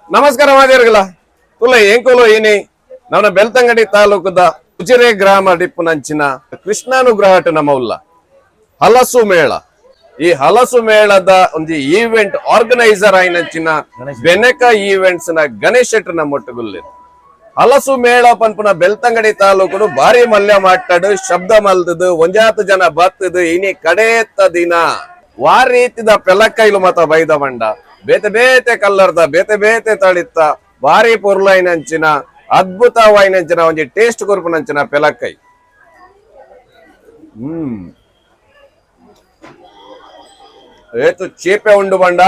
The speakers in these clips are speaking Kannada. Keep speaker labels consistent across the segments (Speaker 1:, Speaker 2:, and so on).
Speaker 1: ನಮಸ್ಕಾರ ಮಾದೇರ್ಗಲ ತುಲ ಏಂಕೋಲು ಏನಿ ನನ್ನ ಬೆಳ್ತಂಗಡಿ ತಾಲೂಕದ ಉಜಿರೆ ಗ್ರಾಮ ಡಿಪ್ಪುನಂಚಿನ ಕೃಷ್ಣಾನುಗ್ರಹಟ ನಮಲ್ಲ ಹಲಸು ಮೇಳ. ಈ ಹಲಸು ಮೇಳದ ಒಂದು ಈವೆಂಟ್ ಆರ್ಗನೈಸರ್ ಆಯ್ನಂಚಿನ ಬೆನಕ ಈವೆಂಟ್ಸ್ ನ ಗಣೇಶ್ ಶೆಟ್ಟಿ ನಮ್ಮೊಟ್ಟುಗುಲ್ಲಿ ಹಲಸು ಮೇಳ ಪನ್ಪುನ ಬೆಳ್ತಂಗಡಿ ತಾಲೂಕು ಭಾರಿ ಮಲ್ಯ ಮಾಟಾಡು ಶಬ್ದ ಮಲ್ದದು ಒಂಜಾತು ಜನ ಬತ್ತದು ಇನಿ ಕಡೆಯತ್ತ ದಿನ ವಾರ ರೀತಿದ ಪೆಲಕ್ಕೈಲು ಮತ ಬೈದ ಮಂಡ ಬೇತೆ ಬೇತೆ ಕಲ್ಲರ್ದ ಬೇತೆ ಬೇತೆ ತಳಿತ್ತ ಭಾರಿ ಪೊರ್ಲೈನಂಚಿನ ಅದ್ಭುತವಾಯಿನಂಚಿನ ಒಂಜಿ ಟೇಸ್ಟ್ ಕೊರ್ಪುನಂಚಿನ ಪೆಲಕ್ಕೈ. ಏತು ಚೇಪೆ ಉಂಡು ಬಂಡ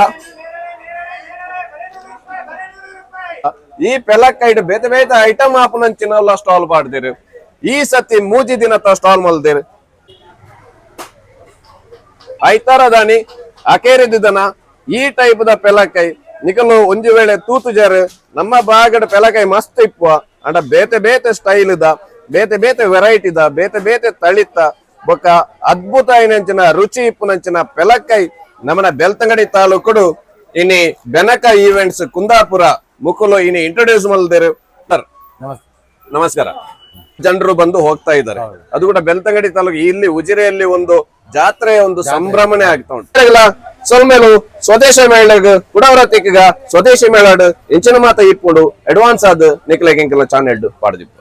Speaker 1: ಈ ಪೆಲಕ್ಕೈಡ್ ಬೇತೆ ಬೇತೆ ಐಟಮ್ ಆಪುನಂಚಿನ ಸ್ಟಾಲ್ ಮಾಡ್ದಿರು. ಈ ಸತಿ ಮೂಜಿ ದಿನ ಸ್ಟಾಲ್ ಮಲ್ದಿರು ಐತಾರ ದಾನಿ ಅಕೇರಿದನ ಈ ಟೈಪ್ ದ ಪೆಲಕೈ ನಿಕಲು ಒಂಜಿ ವೇಳೆ ತೂತು ಜರ್ ನಮ್ಮ ಬಾಗಡ ಪೆಲಕೈ ಮಸ್ತ್ ಇಪ್ಪುವ ಅಂಡ ಬೇತೆ ಬೇತೆ ಸ್ಟೈಲ್ ದ ಬೇತೆ ಬೇತೆ ವೆರೈಟಿ ದ ಬೇತೆ ಬೇತೆ ತಳಿತ ಬೊಕ್ಕ ಅದ್ಭುತ ಐನಂಚಿನ ರುಚಿ ಇಪ್ಪುನಂಚಿನ ಪೆಲಕೈ ನಮ್ಮನ ಬೆಳ್ತಂಗಡಿ ತಾಲೂಕುಡು ಇನಿ ಬೆನಕ ಈವೆಂಟ್ಸ್ ಕುಂದಾಪುರ ಮುಕುಲು ಇನಿ ಇಂಟ್ರೊಡ್ಯೂಸ್ ಮಲ್ದೇರು. ನಮಸ್ಕಾರ. ಜನರು ಬಂದು ಹೋಗ್ತಾ ಇದ್ದಾರೆ. ಅದು ಕೂಡ ಬೆಳ್ತಂಗಡಿ ತಾಲೂಕು ಇಲ್ಲಿ ಉಜಿರೆಯಲ್ಲಿ ಒಂದು ಜಾತ್ರೆಯ ಒಂದು ಸಂಭ್ರಮಣೆ ಆಗ್ತಾ ಉಂಟು. ಸೊಲ್ಮೇಲು ಸ್ವದೇಶ ಮೇಳಗ ಕುಡವರತಿಗ ಸ್ವದೇಶಿ ಮೇಳಾಡು ಇಂಚಿನ ಮಾತ ಇಪ್ಪುಡು ಅಡ್ವಾನ್ಸ್ ಆದ ನಿಕ್ಲೆಗೆ ಚಾನೆಡ್ ಪಾಡ್ದಿಪ್ಪ.